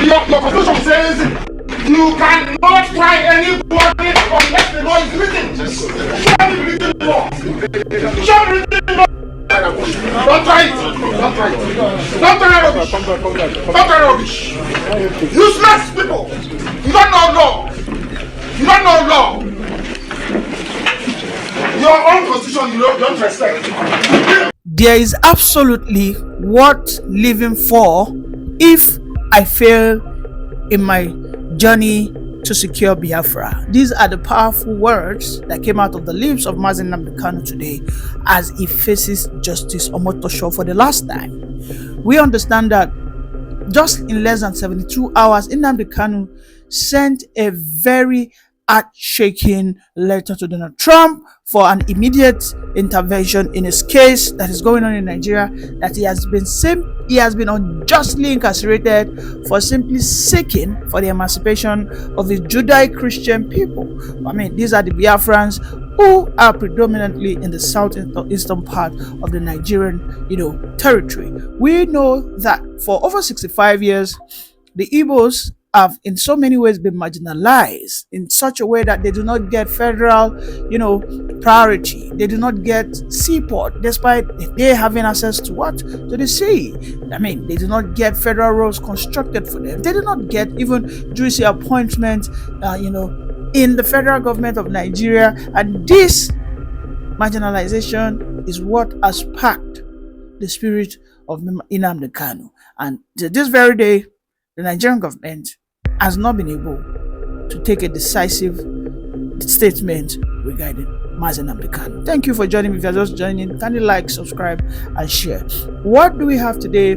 Your constitution says you cannot try anybody unless the law is written. Show me written law. Show me written law. Don't try it. Don't try it. Don't try rubbish. Don't try rubbish. Useless people. You don't know law. You don't know law. Your own constitution you don't respect. There is absolutely worth living for if I fail in my journey to secure Biafra. These are the powerful words that came out of the lips of Masinu Kanu today as he faces Justice Omotosho for the last time. We understand that just in less than 72 hours, Nnamdi Kanu sent a very earth-shaking letter to Donald Trump for an immediate intervention in his case that is going on in Nigeria, that he has been unjustly incarcerated for simply seeking for the emancipation of the Judeo-Christian people. I mean, these are the Biafrans who are predominantly in the southeastern part of the Nigerian, territory. We know that for over 65 years, the Igbos have in so many ways been marginalized in such a way that they do not get federal, priority. They do not get seaport, despite they having access to what? To the sea. I mean, they do not get federal roads constructed for them. They do not get even juicy appointment, in the federal government of Nigeria. And this marginalization is what has sparked the spirit of Nnamdi Kanu. And to this very day, the Nigerian government has not been able to take a decisive statement regarding Nnamdi Kanu. Thank you for joining me. If you're just joining, kindly like, subscribe, and share. What do we have today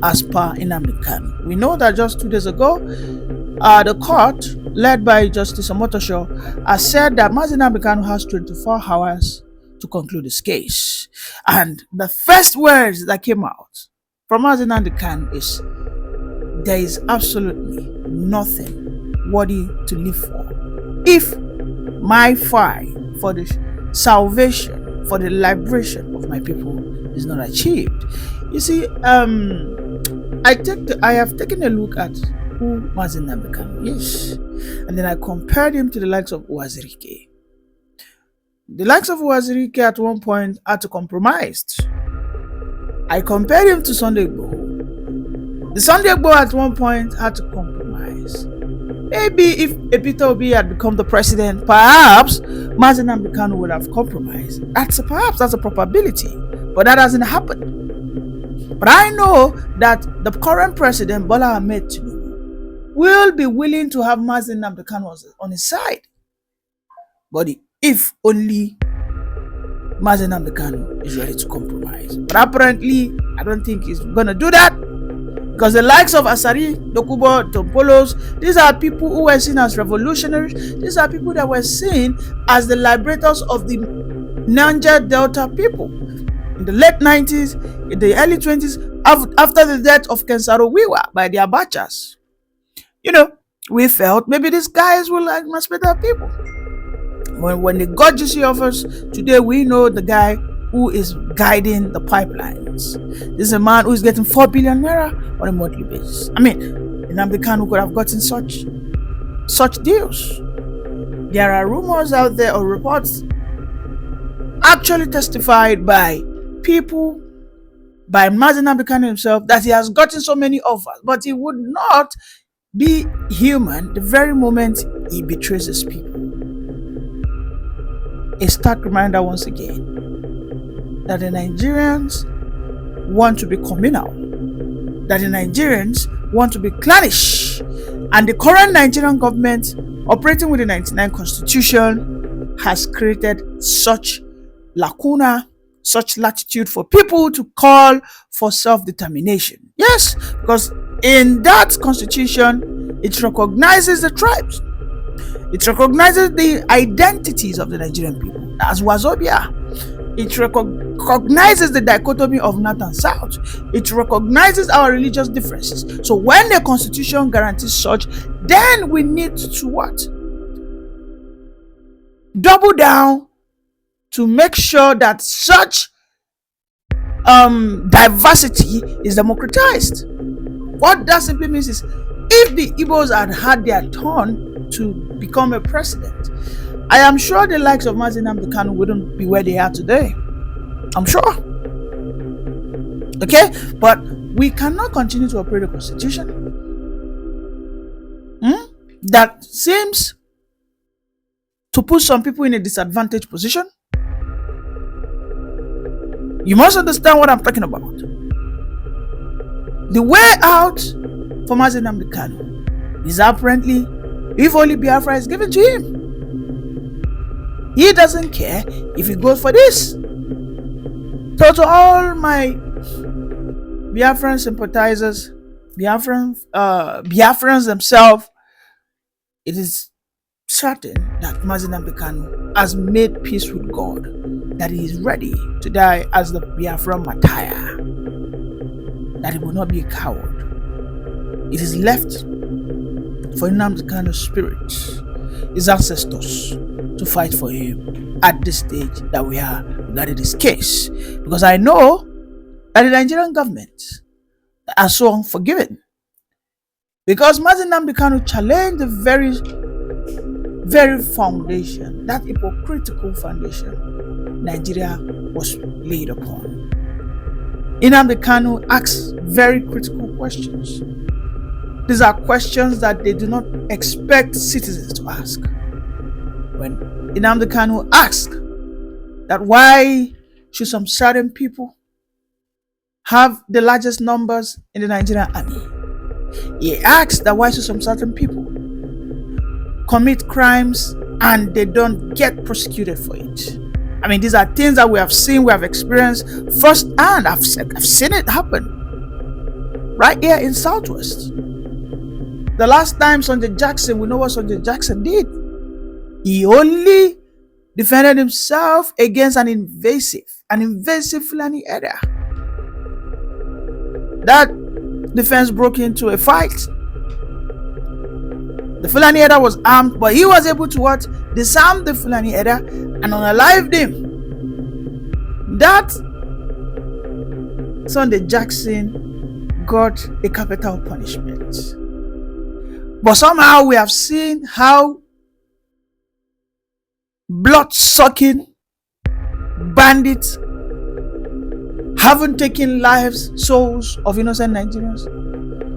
as per Nnamdi Kanu? We know that just 2 days ago, the court, led by Justice Omotosho, has said that Nnamdi Kanu has 24 hours to conclude his case. And the first words that came out from Nnamdi Kanu is, there is absolutely nothing worthy to live for if my fight for the salvation, for the liberation of my people is not achieved. You see, I have taken a look at who Nnamdi Kanu is, and then I compared him to the likes of Uwazirike. The likes of Uwazirike at one point had to compromise. I compared him to Sunday Igboho. The Sunday Igboho at one point had to compromise. Maybe if Peter Obi had become the president, perhaps Nnamdi Kanu would have compromised. That's a probability, but that hasn't happened. But I know that the current president, Bola Ahmed Tinubu, will be willing to have Nnamdi Kanu on his side. But if only Nnamdi Kanu is ready to compromise. But apparently, I don't think he's going to do that. Because the likes of Asari, Dokubo, Tompolos, these are people who were seen as revolutionaries. These are people that were seen as the liberators of the Niger Delta people. In the late 90s, in the early 20s, after the death of Kensaro Wiwa by the Abachas. We felt maybe these guys will emancipate our people. When they got GC offers, today we know the guy who is guiding the pipelines. This is a man who is getting 4 billion naira on a monthly basis. I mean, Nnamdi Kanu could have gotten such deals. There are rumors out there or reports actually testified by people, by Nnamdi Kanu himself, that he has gotten so many offers, but he would not be human the very moment he betrays his people. A stark reminder once again that the Nigerians want to be communal, that the Nigerians want to be clannish, and the current Nigerian government, operating with the 99 Constitution, has created such lacuna, such latitude for people to call for self-determination. Yes, because in that Constitution, it recognizes the tribes. It recognizes the identities of the Nigerian people as Wazobia. It recognizes the dichotomy of North and South. It recognizes our religious differences. So when the Constitution guarantees such, then we need to what? Double down to make sure that such diversity is democratized. What that simply means is, if the Igbos had had their turn to become a president, I am sure the likes of Nnamdi Kanu wouldn't be where they are today. I'm sure. Okay? But we cannot continue to operate a constitution that seems to put some people in a disadvantaged position. You must understand what I'm talking about. The way out for Nnamdi Kanu is apparently, if only Biafra is given to him, he doesn't care if he goes for this. So to all my Biafran sympathizers, Biafrans themselves, it is certain that Nnamdi Kanu has made peace with God, that he is ready to die as the Biafran martyr, that he will not be a coward. It is left for Nnamdi Kanu's spirit, his ancestors, to fight for him at this stage that we are regarding this case. Because I know that the Nigerian government are so unforgiving. Because Nnamdi Kanu challenged the very foundation, that hypocritical foundation Nigeria was laid upon. Nnamdi Kanu asks very critical questions. These are questions that they do not expect citizens to ask. When Nnamdi Kanu asks that why should some certain people have the largest numbers in the Nigerian army, he asks that why should some certain people commit crimes and they don't get prosecuted for it. I mean, these are things that we have seen, we have experienced firsthand. I've seen it happen right here in Southwest. The last time Sunday Jackson, we know what Sunday Jackson did. He only defended himself against an invasive Fulani area. That defense broke into a fight. The Fulani Eda was armed, but he was able to what? Disarm the Fulani Eda and unalived him. That Sunday Jackson got a capital punishment. But somehow we have seen how blood-sucking bandits haven't taken lives, souls of innocent Nigerians,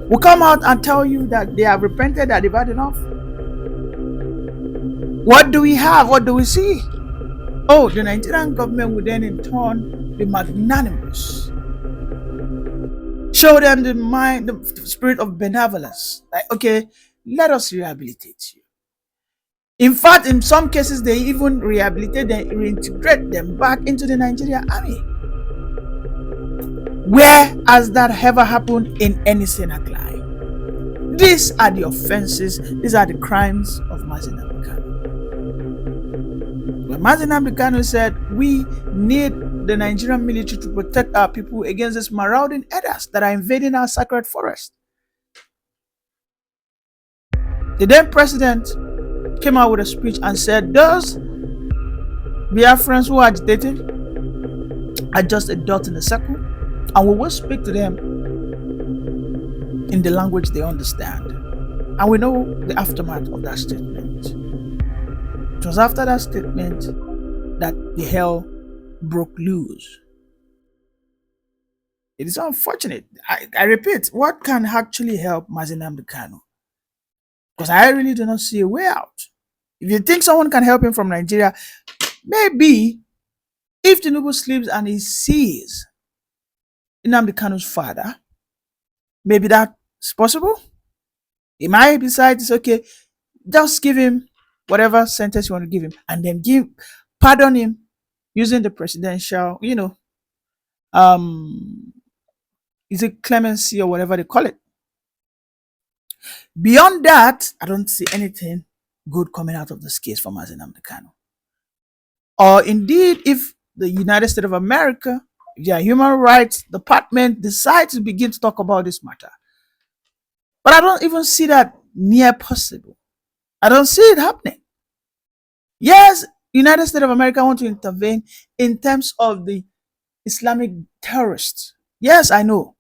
will come out and tell you that they have repented, that they've had enough. What do we have? What do we see? Oh, the Nigerian government will then in turn be magnanimous. Show them the spirit of benevolence. Like, okay, let us rehabilitate you. In fact, in some cases, they even rehabilitate and reintegrate them back into the Nigerian army. Where has that ever happened in any Senate line? These are the offenses, these are the crimes of Nnamdi Kanu. When Nnamdi Kanu said, we need the Nigerian military to protect our people against these marauding elders that are invading our sacred forest. The then president came out with a speech and said, those Biafrans who are agitated are just a dot in the circle, and we will speak to them in the language they understand. And we know the aftermath of that statement. It was after that statement that the hell broke loose. It is unfortunate. I repeat, what can actually help Nnamdi Kanu? Because I really do not see a way out. If you think someone can help him from Nigeria, maybe if Tinubu sleeps and he sees Nnamdi Kanu's father, maybe that's possible. He might decide it's okay, just give him whatever sentence you want to give him, and then pardon him using the presidential, is it clemency or whatever they call it. Beyond that, I don't see anything good coming out of this case for Nnamdi Kanu. Or indeed, if the United States of America, their human rights department decides to begin to talk about this matter. But I don't even see that near possible. I don't see it happening. Yes, United States of America want to intervene in terms of the Islamic terrorists. Yes, I know.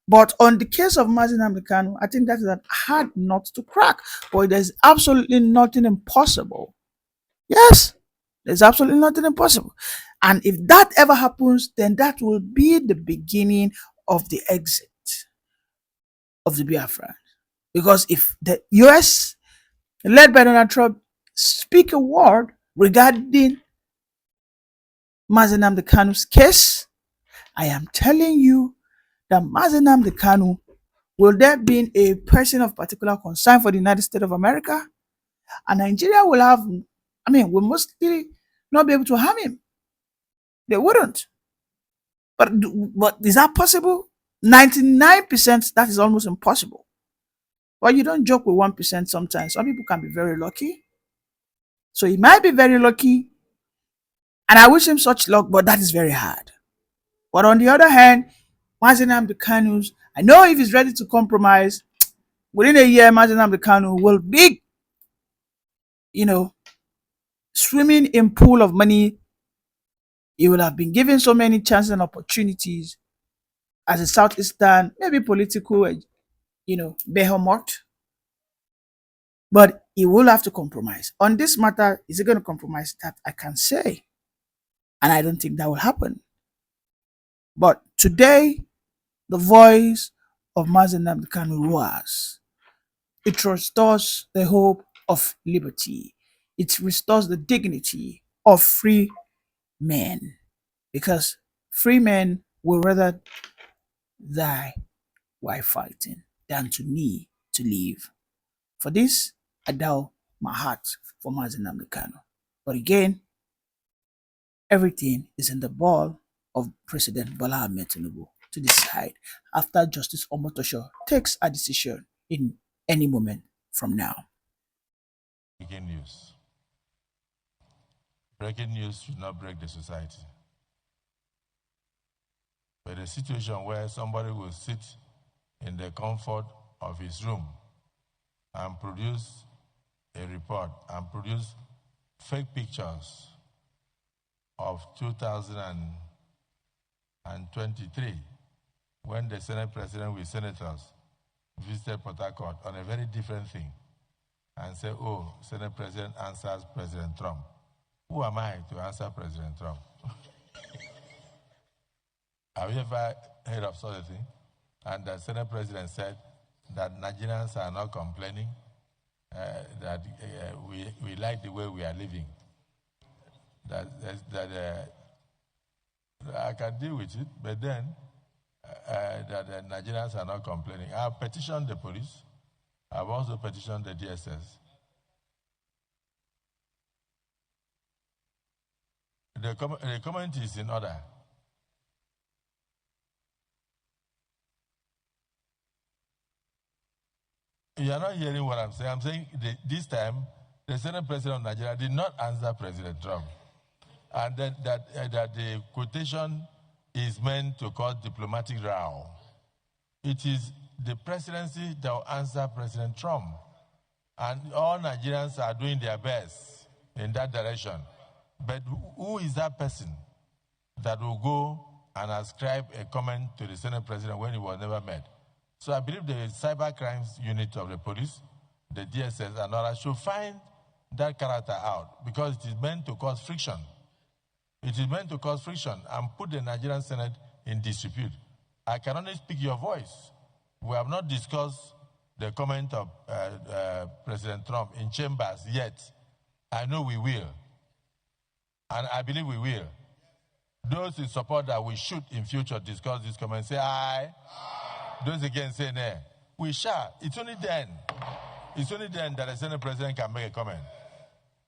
But on the case of Masinu Kanu, I think that is a hard nut to crack. But there's absolutely nothing impossible. Yes, there's absolutely nothing impossible. And if that ever happens, then that will be the beginning of the exit of the Biafra. Because if the US, led by Donald Trump, speak a word regarding Masinu Kanu's case, I am telling you that Masinu Kanu, will there be a person of particular concern for the United States of America? And Nigeria will have, will mostly not be able to harm him. They wouldn't. But is that possible? 99%, that is almost impossible. Well, you don't joke with 1% sometimes. Some people can be very lucky. So he might be very lucky. And I wish him such luck, but that is very hard. But on the other hand, Masinu Kanu, I know if he's ready to compromise, within a year, Masinu Kanu will be, swimming in pool of money. He will have been given so many chances and opportunities as a Southeastern, maybe political, behemoth. But he will have to compromise. On this matter, is he going to compromise? That I can say. And I don't think that will happen. But today, the voice of Masinu Kanu roars. It restores the hope of liberty. It restores the dignity of free men. Because free men will rather die while fighting than to need to live. For this, I bow my heart for Masinu Kanu. But again, everything is in the ball of President Bola Ahmed Tinubu to decide after Justice Omotosho takes a decision in any moment from now. Breaking news. Breaking news should not break the society. But a situation where somebody will sit in the comfort of his room and produce a report and produce fake pictures of 2023 when the Senate President with senators visited Port Harcourt on a very different thing and say, oh, Senate President answers President Trump. Who am I to answer President Trump? Have you ever heard of such a thing? And the Senate President said that Nigerians are not complaining, that we like the way we are living. I can deal with it, but then that the Nigerians are not complaining. I've petitioned the police. I've also petitioned the DSS. The comment is in order. You are not hearing what I'm saying. I'm saying this time, the Senate President of Nigeria did not answer President Trump. And that the quotation is meant to cause diplomatic row. It is the presidency that will answer President Trump. And all Nigerians are doing their best in that direction. But who is that person that will go and ascribe a comment to the Senate President when he was never met? So I believe the cyber crimes unit of the police, the DSS and others should find that character out because it is meant to cause friction. It is meant to cause friction and put the Nigerian Senate in dispute. I can only speak your voice. We have not discussed the comment of President Trump in chambers yet. I know we will. And I believe we will. Those in support that we should in future discuss this comment, say aye. Those against say nay. We shall. It's only then that the Senate President can make a comment.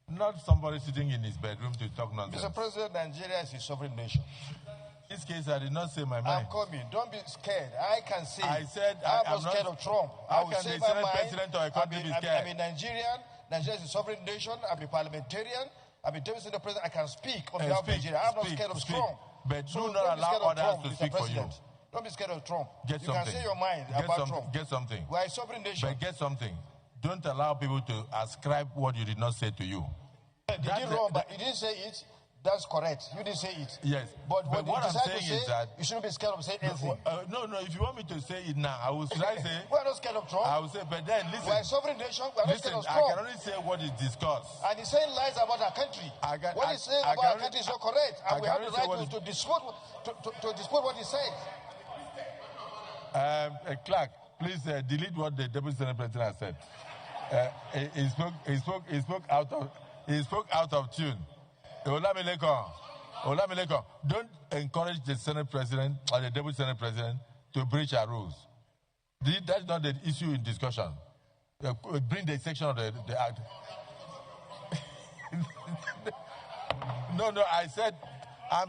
Not somebody sitting in his bedroom to talk nonsense. Mr. President, Nigeria is a sovereign nation. In this case, I did not say my mind. I'm coming. Don't be scared. I can say. I said I'm not scared of Trump. I will say my mind. President of a country be scared? I'm a Nigerian. Nigeria is a sovereign nation. I'm a parliamentarian. I'm a deputy president. I can speak on behalf of Nigeria. I'm not scared of Trump. But so do not allow others to speak for you. Don't be scared of Trump. Get something. You can say your mind about Trump. Get something. We are a sovereign nation. But get something. Don't allow people to ascribe what you did not say to you. Did you wrong? But you didn't say it. That's correct. You didn't say it. Yes. But when what you I'm decide saying to say, is that you shouldn't be scared of saying anything. no. If you want me to say it now, I will say. We're not scared of Trump. I will say, but then listen. We're a sovereign nation. We're not scared of Trump. I can only say what is discussed. And he's saying lies about our country. What he's saying about our country is not correct. And we have the right to dispute what he said. Clark, please delete what the Deputy Senate President has said. He spoke out of tune. Olamileko, don't encourage the Senate President or the Deputy Senate President to breach our rules. That's not the issue in discussion. Bring the section of the act. No, I said I'm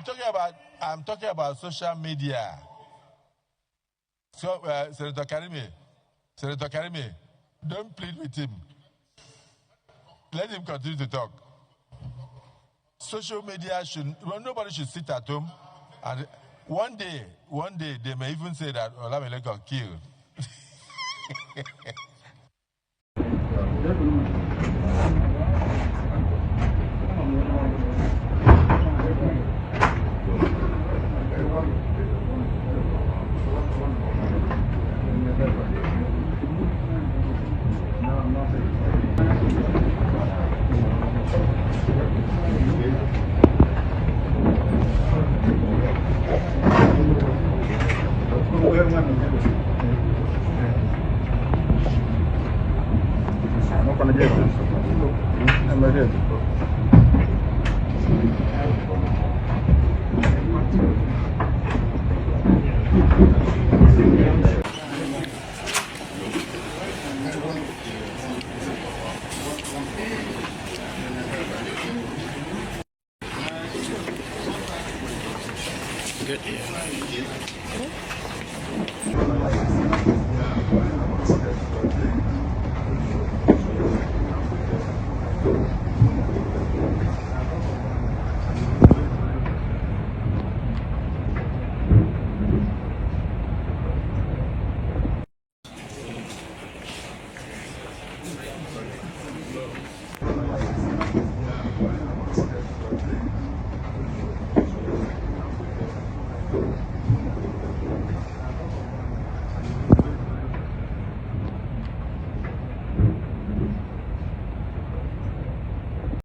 talking about social media. So Senator Karimi, don't plead with him. Let him continue to talk. Social media nobody should sit at home, and one day they may even say that Olamileko killed.